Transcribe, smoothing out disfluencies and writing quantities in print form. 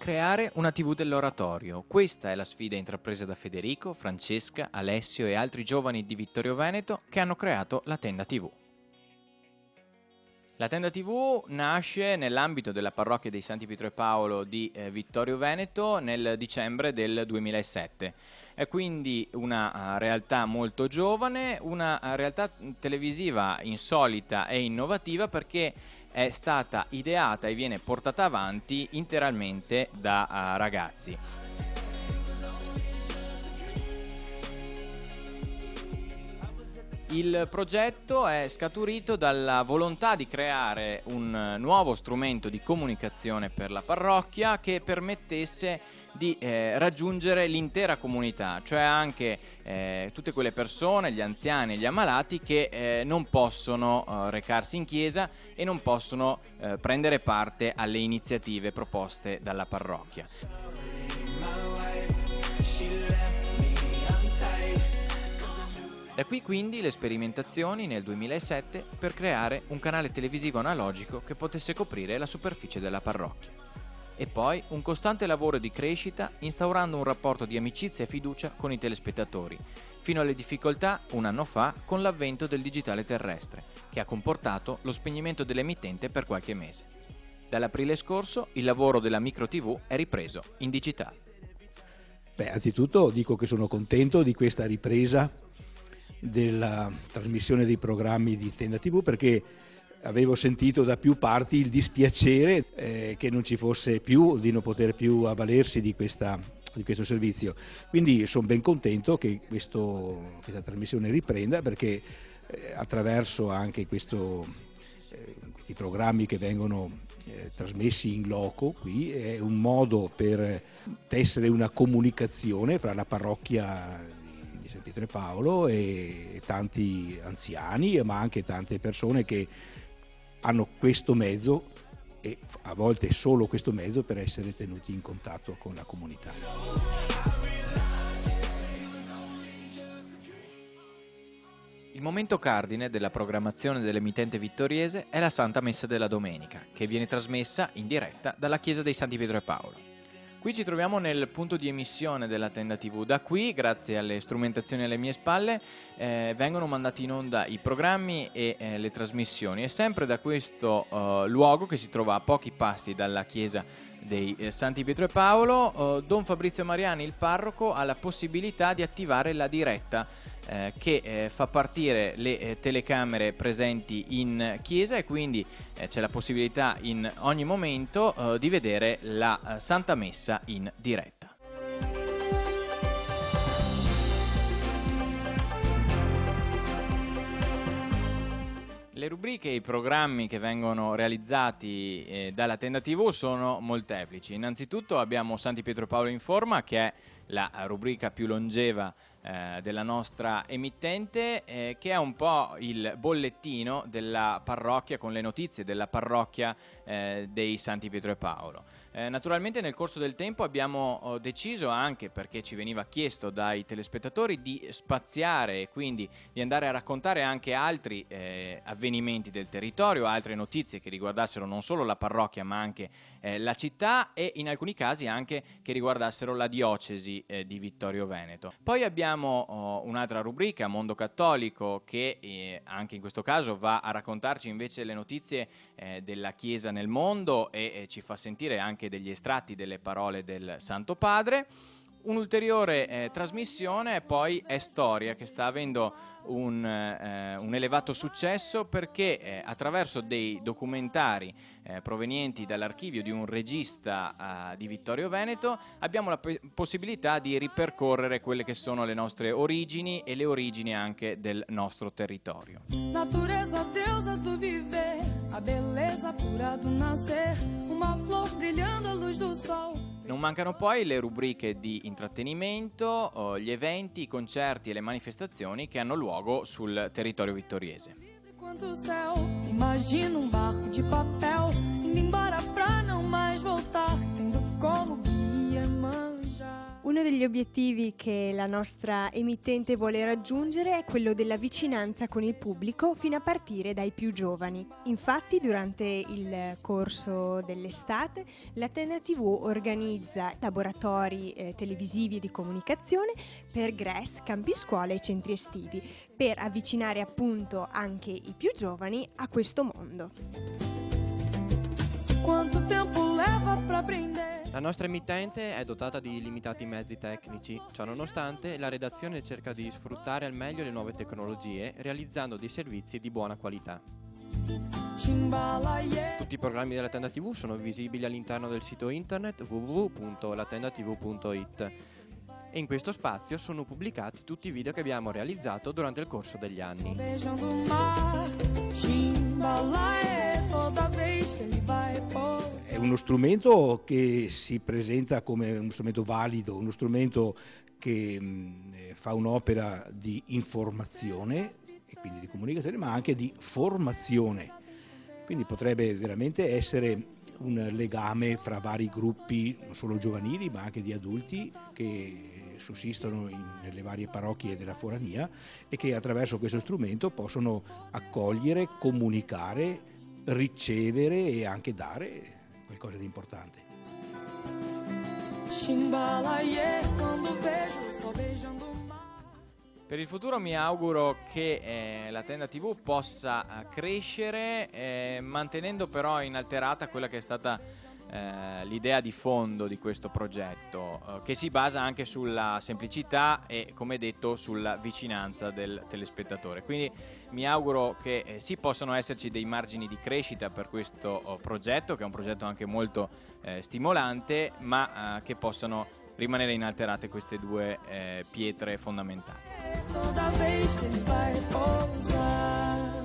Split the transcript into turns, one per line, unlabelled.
Creare una TV dell'oratorio. Questa è la sfida intrapresa da Federico, Francesca, Alessio e altri giovani di Vittorio Veneto che hanno creato la Tenda TV. La Tenda TV nasce nell'ambito della parrocchia dei Santi Pietro e Paolo di Vittorio Veneto nel dicembre del 2007. È quindi una realtà molto giovane, una realtà televisiva insolita e innovativa perché è stata ideata e viene portata avanti interamente da ragazzi. Il progetto è scaturito dalla volontà di creare un nuovo strumento di comunicazione per la parrocchia che permettesse di raggiungere l'intera comunità, cioè anche tutte quelle persone, gli anziani e gli ammalati che non possono recarsi in chiesa e non possono prendere parte alle iniziative proposte dalla parrocchia. Da qui quindi le sperimentazioni nel 2007 per creare un canale televisivo analogico che potesse coprire la superficie della parrocchia. E poi un costante lavoro di crescita instaurando un rapporto di amicizia e fiducia con i telespettatori, fino alle difficoltà un anno fa con l'avvento del digitale terrestre, che ha comportato lo spegnimento dell'emittente per qualche mese. Dall'aprile scorso il lavoro della micro TV è ripreso in digitale.
Anzitutto dico che sono contento di questa ripresa della trasmissione dei programmi di Tenda TV perché avevo sentito da più parti il dispiacere che non ci fosse più, di non poter più avvalersi di questo servizio. Quindi sono ben contento che questa trasmissione riprenda perché attraverso anche questi programmi che vengono trasmessi in loco qui è un modo per tessere una comunicazione fra la parrocchia San Pietro e Paolo e tanti anziani, ma anche tante persone che hanno questo mezzo e a volte solo questo mezzo per essere tenuti in contatto con la comunità.
Il momento cardine della programmazione dell'emittente vittoriese è la Santa Messa della Domenica, che viene trasmessa in diretta dalla Chiesa dei Santi Pietro e Paolo. Qui ci troviamo nel punto di emissione della Tenda TV. Da qui, grazie alle strumentazioni alle mie spalle, vengono mandati in onda i programmi e le trasmissioni. E sempre da questo luogo, che si trova a pochi passi dalla chiesa dei Santi Pietro e Paolo, Don Fabrizio Mariani, il parroco, ha la possibilità di attivare la diretta che fa partire le telecamere presenti in chiesa e quindi c'è la possibilità in ogni momento di vedere la Santa Messa in diretta. Le rubriche e i programmi che vengono realizzati dalla Tenda TV sono molteplici. Innanzitutto abbiamo Santi Pietro e Paolo in Forma, che è la rubrica più longeva della nostra emittente, che è un po' il bollettino della parrocchia con le notizie della parrocchia dei Santi Pietro e Paolo. Naturalmente nel corso del tempo abbiamo deciso, anche perché ci veniva chiesto dai telespettatori, di spaziare e quindi di andare a raccontare anche altri avvenimenti del territorio, altre notizie che riguardassero non solo la parrocchia ma anche la città e in alcuni casi anche che riguardassero la diocesi di Vittorio Veneto. Poi abbiamo un'altra rubrica, Mondo Cattolico, che anche in questo caso va a raccontarci invece le notizie della Chiesa nel mondo e ci fa sentire anche degli estratti delle parole del Santo Padre. Un'ulteriore trasmissione poi è Storia, che sta avendo un elevato successo perché attraverso dei documentari provenienti dall'archivio di un regista di Vittorio Veneto abbiamo la possibilità di ripercorrere quelle che sono le nostre origini e le origini anche del nostro territorio.
Natureza, deusa do viver, a bellezza pura do nascer, uma flor brilhando à luz do sol.
Non mancano poi le rubriche di intrattenimento, gli eventi, i concerti e le manifestazioni che hanno luogo sul territorio vittoriese.
Quanto céu, imagina um barco de papel indo embora pra não mais voltar, tendo como guia manjar.
Uno degli obiettivi che la nostra emittente vuole raggiungere è quello della vicinanza con il pubblico fino a partire dai più giovani. Infatti, durante il corso dell'estate, la Tenda TV organizza laboratori televisivi e di comunicazione per GRES, campi scuola e centri estivi, per avvicinare appunto anche i più giovani a questo mondo.
Quanto tempo leva pra aprender?
La nostra emittente è dotata di limitati mezzi tecnici, ciò nonostante la redazione cerca di sfruttare al meglio le nuove tecnologie realizzando dei servizi di buona qualità. Tutti i programmi della Tenda TV sono visibili all'interno del sito internet www.latendatv.it e in questo spazio sono pubblicati tutti i video che abbiamo realizzato durante il corso degli anni.
È uno strumento che si presenta come uno strumento valido, uno strumento che fa un'opera di informazione e quindi di comunicazione, ma anche di formazione. Quindi potrebbe veramente essere un legame fra vari gruppi, non solo giovanili, ma anche di adulti che sussistono nelle varie parrocchie della Forania e che attraverso questo strumento possono accogliere, comunicare, ricevere e anche dare qualcosa di importante.
Per il futuro mi auguro che la Tenda TV possa crescere, mantenendo però inalterata quella che è stata l'idea di fondo di questo progetto, che si basa anche sulla semplicità e, come detto, sulla vicinanza del telespettatore. Quindi mi auguro che sì, possano esserci dei margini di crescita per questo progetto, che è un progetto anche molto stimolante, ma che possano rimanere inalterate queste due pietre fondamentali.
Toda vez que ele vai pousar.